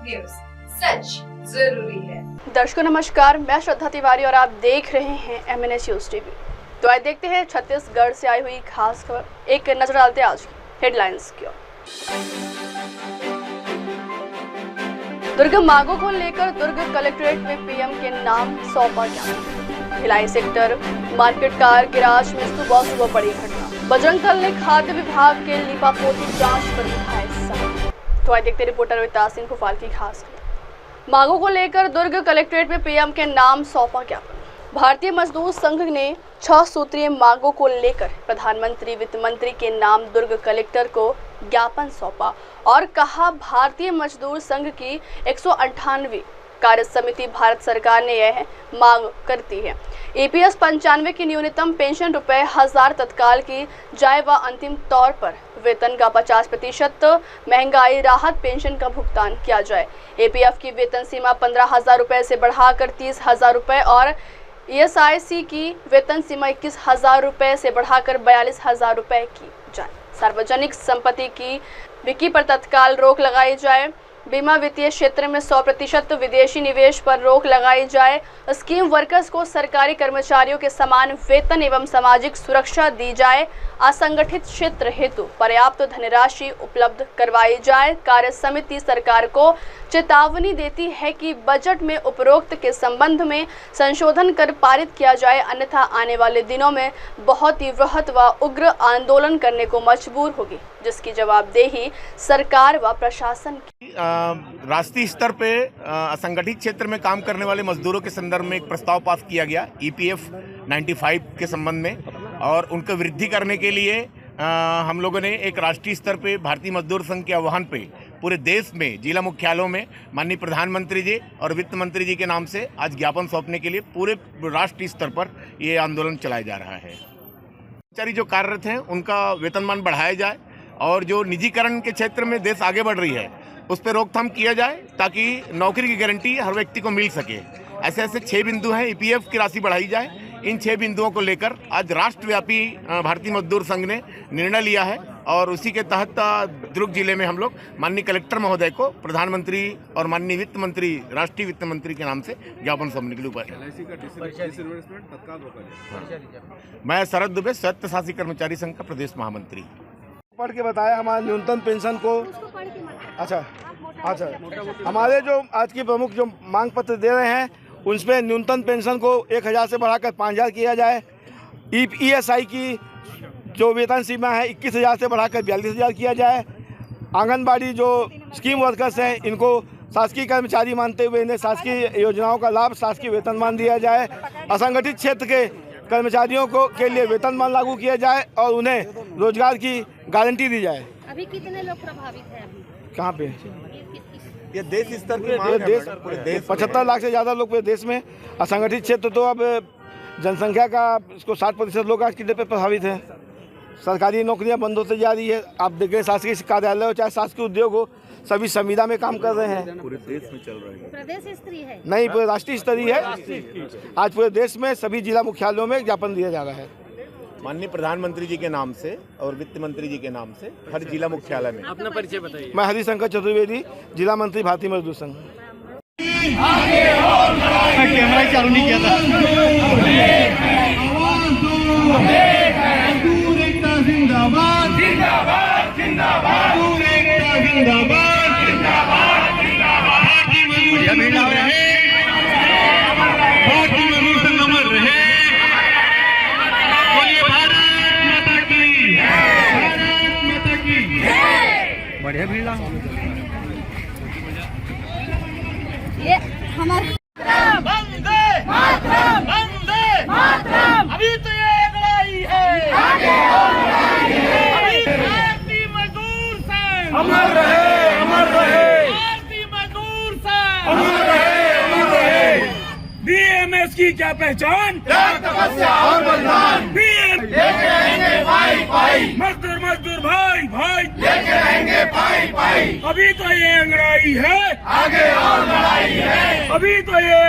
News, सच जरूरी है। दर्शकों नमस्कार, मैं श्रद्धा तिवारी और आप देख रहे हैं MNS न्यूज टीवी। तो आइए देखते हैं छत्तीसगढ़ से आई हुई खास खबर। एक नजर डालते हैं आज की हेडलाइंस की ओर। दुर्ग मांगों को लेकर दुर्ग कलेक्ट्रेट में PM के नाम सौंपा गया। Bhilai sector market car garage में सुबह बड़ी घटना। बजरंग दल ने खाद्य विभाग के लीपापोती जांच पर दिखाए समय। तो आइए देखते रिपोर्टर विकास सिंह भोपाल की खास खबर। मांगों को लेकर दुर्ग कलेक्ट्रेट में PM के नाम सौंपा गया। भारतीय मजदूर संघ ने 6 सूत्रीय मांगों को लेकर प्रधानमंत्री वित्त मंत्री के नाम दुर्ग कलेक्टर को ज्ञापन सौंपा और कहा भारतीय मजदूर संघ की 198वीं कार्य समिति भारत सरकार ने यह मांग करती है EPS 95 की न्यूनतम पेंशन ₹1000 तत्काल की जाए व अंतिम तौर पर वेतन का 50% महंगाई राहत पेंशन का भुगतान किया जाए। APF की वेतन सीमा 15,000 रुपये से बढ़ाकर 30,000 रुपये और ESIC की वेतन सीमा 21,000 रुपये से बढ़ाकर 42,000 रुपये की जाए। सार्वजनिक संपत्ति की बिक्री पर तत्काल रोक लगाई जाए। बीमा वित्तीय क्षेत्र में 100% विदेशी निवेश पर रोक लगाई जाए। स्कीम वर्कर्स को सरकारी कर्मचारियों के समान वेतन एवं सामाजिक सुरक्षा दी जाए। असंगठित क्षेत्र हेतु पर्याप्त धनराशि उपलब्ध करवाई जाए। कार्य समिति सरकार को चेतावनी देती है कि बजट में उपरोक्त के संबंध में संशोधन कर पारित किया जाए, अन्यथा आने वाले दिनों में बहुत ही वृहत व उग्र आंदोलन करने को मजबूर होगी, जिसकी जवाबदेही सरकार व प्रशासन की। राष्ट्रीय स्तर पे असंगठित क्षेत्र में काम करने वाले मजदूरों के संदर्भ में एक प्रस्ताव पास किया गया EPF 95 के संबंध में, और उनको वृद्धि करने के लिए हम लोगों ने एक राष्ट्रीय स्तर पे भारतीय मजदूर संघ के आह्वान पे पूरे देश में जिला मुख्यालयों में माननीय प्रधानमंत्री जी और वित्त मंत्री जी के नाम से आज ज्ञापन सौंपने के लिए पूरे राष्ट्रीय स्तर पर ये आंदोलन चलाया जा रहा है। कर्मचारी जो कार्यरत हैं उनका वेतनमान बढ़ाया जाए और जो निजीकरण के क्षेत्र में देश आगे बढ़ रही है उस पर रोकथाम किया जाए ताकि नौकरी की गारंटी हर व्यक्ति को मिल सके। ऐसे 6 बिंदु हैं। EPF की राशि बढ़ाई जाए। इन 6 बिंदुओं को लेकर आज राष्ट्रव्यापी भारतीय मजदूर संघ ने निर्णय लिया है और उसी के तहत दुर्ग जिले में हम लोग माननीय कलेक्टर महोदय को प्रधानमंत्री और माननीय वित्त मंत्री, राष्ट्रीय वित्त मंत्री के नाम से ज्ञापन सौंपने के लिए मैं शरद दुबे स्वायत्त शासी कर्मचारी संघ का प्रदेश महामंत्री। पढ़ के बताया हमारे न्यूनतम पेंशन को। अच्छा, हमारे जो आज की प्रमुख जो मांग पत्र दे रहे हैं उनमें न्यूनतम पेंशन को 1,000 से बढ़ाकर 5,000 किया जाए। ESI की जो वेतन सीमा है 21,000 से बढ़ाकर 42,000 किया जाए। आंगनबाड़ी जो स्कीम वर्कर्स हैं इनको शासकीय कर्मचारी मानते हुए इन्हें शासकीय योजनाओं का लाभ, शासकीय वेतनमान दिया जाए। असंगठित क्षेत्र के कर्मचारियों को के लिए वेतनमान लागू किया जाए और उन्हें रोजगार की गारंटी दी जाए। अभी कितने लोग प्रभावित हैं? कहाँ पे? ये देश स्तर की मांग है। पूरे देश 75 लाख से ज़्यादा लोग पूरे देश में। असंगठित क्षेत्र तो अब जनसंख्या का इसको 60% लोग आज की डेट पे प्रभावित हैं। सरकारी नौकरियां बंद होती जा रही है। आप देखें शासकीय कार्यालय हो चाहे शासकीय उद्योग हो, सभी संविदा में काम कर रहे हैं। पूरे देश में चल रहा है। प्रदेश स्तरीय है? नहीं, पूरे राष्ट्रीय स्तरीय है। आज पूरे देश में सभी जिला मुख्यालयों में ज्ञापन दिया जा रहा है माननीय प्रधानमंत्री जी के नाम से और वित्त मंत्री जी के नाम से हर जिला मुख्यालय में। अपना परिचय बताइए। मैं हरिशंकर चतुर्वेदी, जिला मंत्री भारतीय मजदूर संघ। कैमरा चालू नहीं किया था। जिंदाबाद जिंदाबाद जिंदाबाद जिंदाबाद जिंदाबाद जिंदाबाद। बढ़िया भीड़ लग रहे हैं। भारतीय मजदूर संघ अमर रहे। बोलिए भारत माता की, भारत माता की। बढ़िया भीड़ लग ये हमारे वंदे मातरम, वंदे मातरम। अभी तो ये लड़ाई है, आगे और लड़ाई है। भारतीय मजदूर संघ अमर रहे, अमर रहे। भारतीय मजदूर संघ अमर रहे, अमर रहे। BMS की क्या पहचान? त्याग, तपस्या और बलिदान। लेके रहेंगे भाई भाई, मजदूर मजदूर भाई भाई, लेके रहेंगे भाई भाई। अभी तो ये अंगड़ाई है, आगे और लड़ाई है। अभी तो ये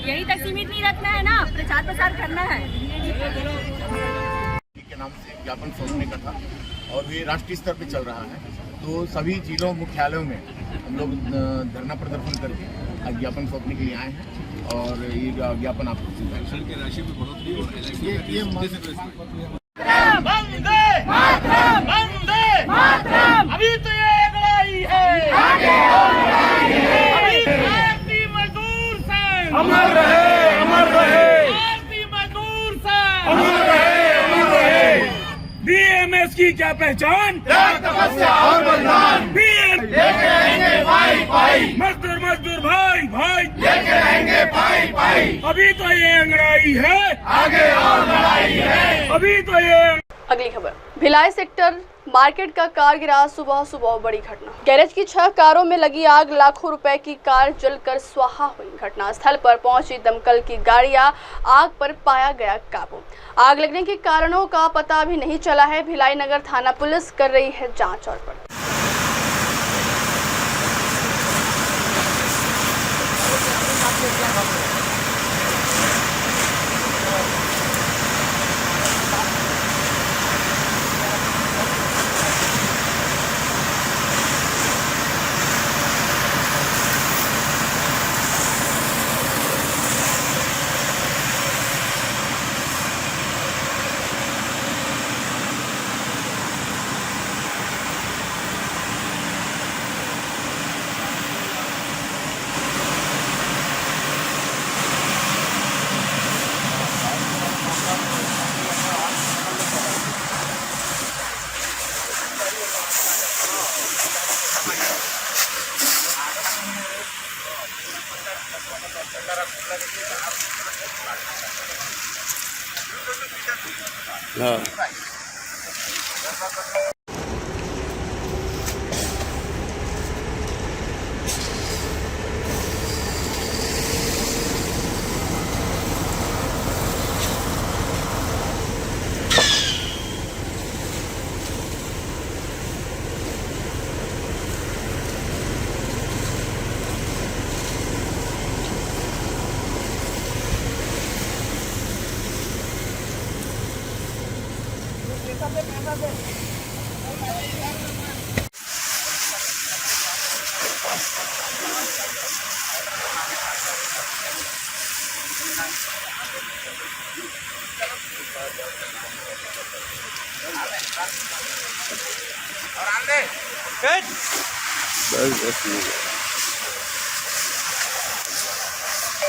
यही तक सीमित नहीं रखना है ना, प्रचार प्रसार करना है। नाम से ज्ञापन सौंपने का था और ये राष्ट्रीय स्तर पे चल रहा है। तो सभी जिलों मुख्यालयों में हम लोग धरना प्रदर्शन करके ज्ञापन सौंपने के लिए आए हैं और ये ज्ञापन आपको राशि में बढ़ोतरी वंदे मातरम, वंदे मातरम। अभी तो ये लड़ाई है, आगे और लड़ाई है। अभी भारतीय मजदूर संघ अमर रहे, अमर रहे। भारतीय मजदूर संघ अमर रहे, अमर रहे। बीएमएस की क्या पहचान, त्याग, तपस्या और बलिदान। लेके रहेंगे भाई भाई, मजदूर मजदूर भाई भाई लेके रहेंगे भाई भाई। अभी तो ये लड़ाई है, आगे और लड़ाई है। अभी तो ये। अगली खबर, भिलाई सेक्टर मार्केट का कार गिराज, सुबह सुबह बड़ी घटना। गैरेज की 6 कारों में लगी आग, लाखों रुपए की कार जलकर स्वाहा हुई। घटनास्थल पर पहुंची दमकल की गाड़ियां, आग पर पाया गया काबू। आग लगने के कारणों का पता अभी नहीं चला है। भिलाई नगर थाना पुलिस कर रही है जांच और पड़ताल।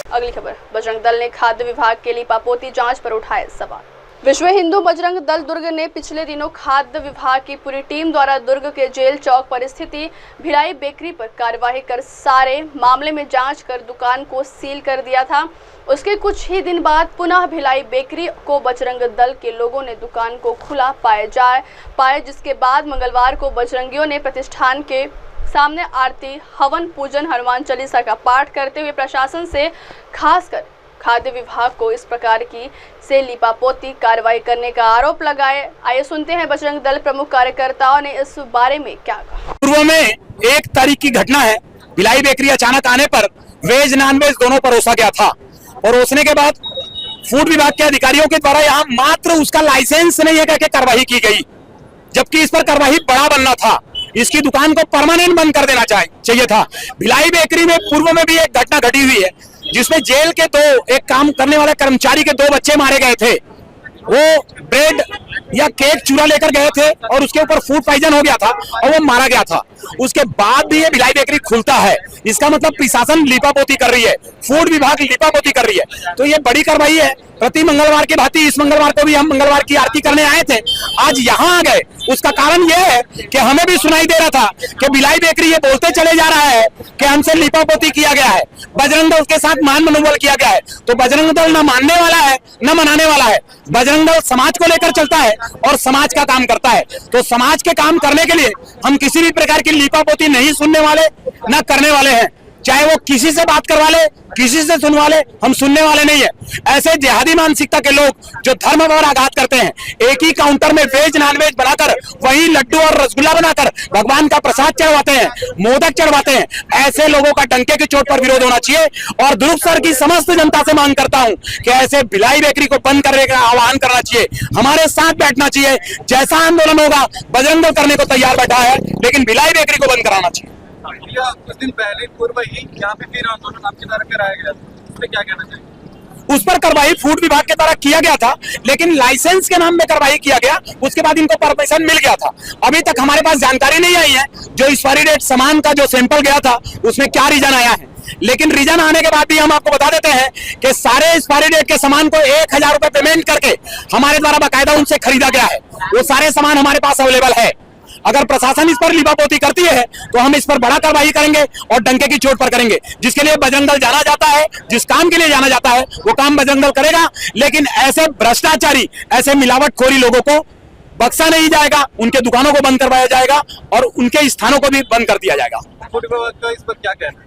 अगली खबर, बजरंग दल ने खाद्य विभाग के लीपापोती जांच पर उठाए सवाल। विश्व हिंदू बजरंग दल दुर्ग ने पिछले दिनों खाद्य विभाग की पूरी टीम द्वारा दुर्ग के जेल चौक पर स्थित भिलाई बेकरी पर कार्यवाही कर सारे मामले में जांच कर दुकान को सील कर दिया था। उसके कुछ ही दिन बाद पुनः भिलाई बेकरी को बजरंग दल के लोगों ने दुकान को खुला पाए, जिसके बाद मंगलवार को बजरंगियों ने प्रतिष्ठान के सामने आरती, हवन, पूजन, हनुमान चालीसा का पाठ करते हुए प्रशासन से खासकर खाद्य विभाग को इस प्रकार की से लीपापोती कार्रवाई करने का आरोप लगाए। आइए सुनते हैं बजरंग दल प्रमुख कार्यकर्ताओं ने इस बारे में क्या कहा। पूर्व में 1 तारीख की घटना है। भिलाई बेकरी अचानक आने पर वेज नॉन वेज दोनों परोसा गया था। परोसने के बाद फूड विभाग के अधिकारियों के द्वारा यहाँ मात्र उसका लाइसेंस नहीं है करके कार्रवाई की गई, जबकि इस पर कार्रवाई बड़ा बनना था। इसकी दुकान को परमानेंट बंद कर देना चाहिए था। भिलाई बेकरी में पूर्व में भी एक घटना घटी हुई है जिसमें जेल के एक काम करने वाले कर्मचारी के 2 बच्चे मारे गए थे। वो ब्रेड या केक चूरा लेकर गए थे और उसके ऊपर फूड पॉइजन हो गया था और वो मारा गया था। उसके बाद भी ये भिलाई बेकरी खुलता है, इसका मतलब प्रशासन लीपापोती कर रही है, फूड विभाग लीपापोती कर रही है। तो ये बड़ी कार्रवाई है। प्रति मंगलवार के भांति इस मंगलवार को भी हम मंगलवार की आरती करने आए थे, आज यहाँ आ गए। उसका कारण यह है कि हमें भी सुनाई दे रहा था कि भिलाई बेकरी ये बोलते चले जा रहा है कि हमसे लीपापोती किया गया है, बजरंग दल के साथ मान मनोबल किया गया है। तो बजरंग दल न मानने वाला है न मनाने वाला है। बजरंग दल समाज को लेकर चलता है और समाज का काम करता है। तो समाज के काम करने के लिए हम किसी भी प्रकार की लीपापोती नहीं सुनने वाले न करने वाले हैं। चाहे वो किसी से बात करवा ले, किसी से सुनवा ले, हम सुनने वाले नहीं है। ऐसे जिहादी मानसिकता के लोग जो धर्म पर आघात करते हैं, एक ही काउंटर में वेज नॉन वेज बनाकर वही लड्डू और रसगुल्ला बनाकर भगवान का प्रसाद चढ़वाते हैं, मोदक चढ़वाते हैं, ऐसे लोगों का डंके की चोट पर विरोध होना चाहिए। और दुर्ग सर की समस्त जनता से मांग करता हूं कि ऐसे भिलाई बेकरी को बंद करने का आह्वान करना चाहिए, हमारे साथ बैठना चाहिए। जैसा आंदोलन होगा बजरंग दल करने को तैयार बैठा है, लेकिन भिलाई बेकरी को बंद कराना चाहिए। कुछ दिन पहले पूर्व ही यहाँ पे फिर आंदोलन आपकी तरफ कराया गया, उस पर क्या कहना चाहिए? उस पर कार्रवाई फूड विभाग के द्वारा किया गया था, लेकिन लाइसेंस के नाम में कार्रवाई किया गया, उसके बाद इनको परमिशन मिल गया था। अभी तक हमारे पास जानकारी नहीं आई है जो एक्सपायरी डेट सामान का जो सैंपल गया था उसमें क्या रीजन आया है, लेकिन रीजन आने के बाद भी हम आपको बता देते हैं कि सारे एक्सपायरी डेट के सामान को 1000 रुपए पेमेंट करके हमारे द्वारा बाकायदा उनसे खरीदा गया है। वो सारे सामान हमारे पास अवेलेबल है। अगर प्रशासन इस पर लिपापोती करती है तो हम इस पर बड़ा कार्रवाई करेंगे और डंके की चोट पर करेंगे। जिसके लिए बजरंग दल जाना जाता है, जिस काम के लिए जाना जाता है वो काम बजरंग दल करेगा, लेकिन ऐसे भ्रष्टाचारी, ऐसे मिलावटखोरी लोगों को बख्शा नहीं जाएगा, उनके दुकानों को बंद करवाया जाएगा और उनके स्थानों को भी बंद कर दिया जाएगा। फूड विभाग का इस पर क्या कहना है?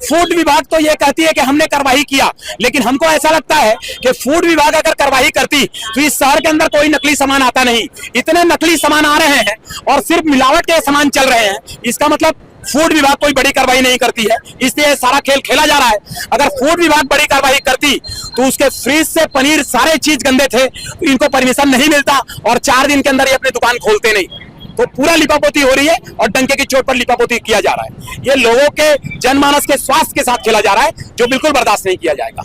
फूड विभाग तो यह कहती है कि हमने कार्रवाई किया, लेकिन हमको ऐसा लगता है कि फूड विभाग अगर कार्रवाई करती तो इस शहर के अंदर कोई नकली सामान आता नहीं। इतने नकली सामान आ रहे हैं और सिर्फ मिलावट के सामान चल रहे हैं, इसका मतलब फूड विभाग कोई बड़ी कार्रवाई नहीं करती है, इसलिए सारा खेल खेला जा रहा है। अगर फूड विभाग बड़ी कार्रवाई करती तो उसके फ्रीज से पनीर सारे चीज गंदे थे, तो इनको परमिशन नहीं मिलता और 4 दिन के अंदर ये अपनी दुकान खोलते नहीं। तो पूरा लिपापोती हो रही है और डंके की चोट पर लिपापोती किया जा रहा है। ये लोगों के जनमानस के स्वास्थ्य के साथ खेला जा रहा है, जो बिल्कुल बर्दाश्त नहीं किया जाएगा।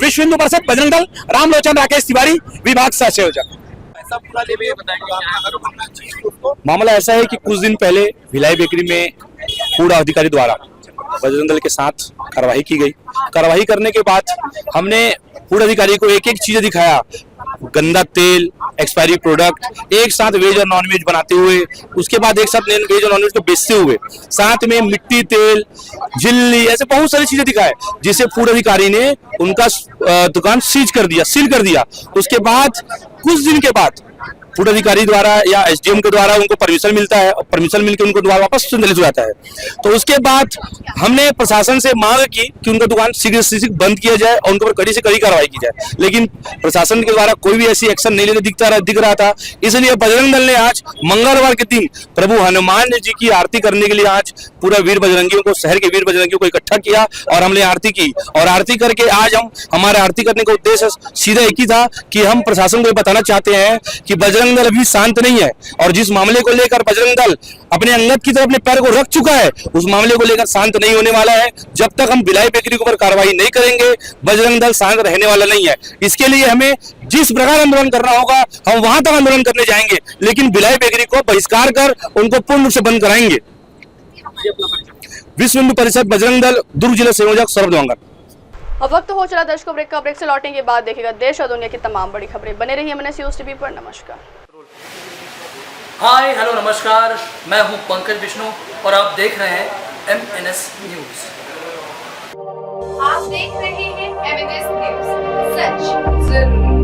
विश्व हिंदू परिषद बजरंग दल, रामलोचन राकेश तिवारी, विभाग सह संयोजक। ऐसा पूरा लेके बताएंगे। मामला ऐसा है कि कुछ दिन पहले भिलाई बेकरी में फूड अधिकारी द्वारा बजरंग दल के साथ कार्रवाई की गई। कार्रवाई करने के बाद हमने फूड अधिकारी को एक एक चीज दिखाया, गंदा तेल, एक्सपायरी प्रोडक्ट, एक साथ वेज और नॉन वेज बनाते हुए, उसके बाद एक साथ वेज और नॉन वेज को बेचते हुए, साथ में मिट्टी तेल, झिल्ली, ऐसे बहुत सारी चीजें दिखाए, जिसे फूड अधिकारी ने उनका दुकान सीज कर दिया, सील कर दिया। उसके बाद कुछ दिन के बाद फूड अधिकारी द्वारा या एसडीएम के द्वारा उनको परमिशन मिलता है और परमिशन मिलकर उनको द्वारा वापस संचालित हो जाता है। तो उसके बाद हमने प्रशासन से मांग की कि उनका दुकान शीघ्र से शीघ्र बंद किया जाए और उनके ऊपर कड़ी से कड़ी कार्रवाई की जाए, लेकिन प्रशासन के द्वारा कोई भी ऐसी एक्शन नहीं लेते दिख रहा था। इसलिए बजरंग दल ने आज मंगलवार के दिन प्रभु हनुमान जी की आरती करने के लिए आज पूरा वीर बजरंगियों को, शहर के वीर बजरंगियों को इकट्ठा किया और हमने आरती की। और आरती करके आज हम हमारे आरती करने का उद्देश्य सीधा एक ही था कि हम प्रशासन को बताना चाहते हैं कि बजरंग दल अभी शांत नहीं है और जिस मामले को लेकर बजरंग दल अपने अंगत की तरफ अपने पैर को रख चुका है, उस मामले को लेकर शांत नहीं होने वाला है। जब तक हम भिलाई बेकरी के ऊपर कार्रवाई नहीं करेंगे, बजरंग दल शांत रहने वाला नहीं है। इसके लिए हमें जिस प्रकार आंदोलन करना होगा हम वहां तक आंदोलन करने जाएंगे, लेकिन भिलाई बेकरी को बहिष्कार कर उनको पूर्ण रूप से बंद कराएंगे। विश्व हिंदू परिषद बजरंग दल, दुर्ग जिला संयोजक सौरभ देवांगन। अब वक्त हो चला दर्शकों ब्रेक का। ब्रेक से लौटने के बाद देखेगा देश और दुनिया की तमाम बड़ी खबरें। बने रहिए MNS न्यूज़ टीवी पर। नमस्कार। हाय हेलो नमस्कार, मैं हूं पंकज विष्णु और आप देख रहे हैं MNS न्यूज़। आप देख रहे हैं MNS न्यूज़, सच जरूरी।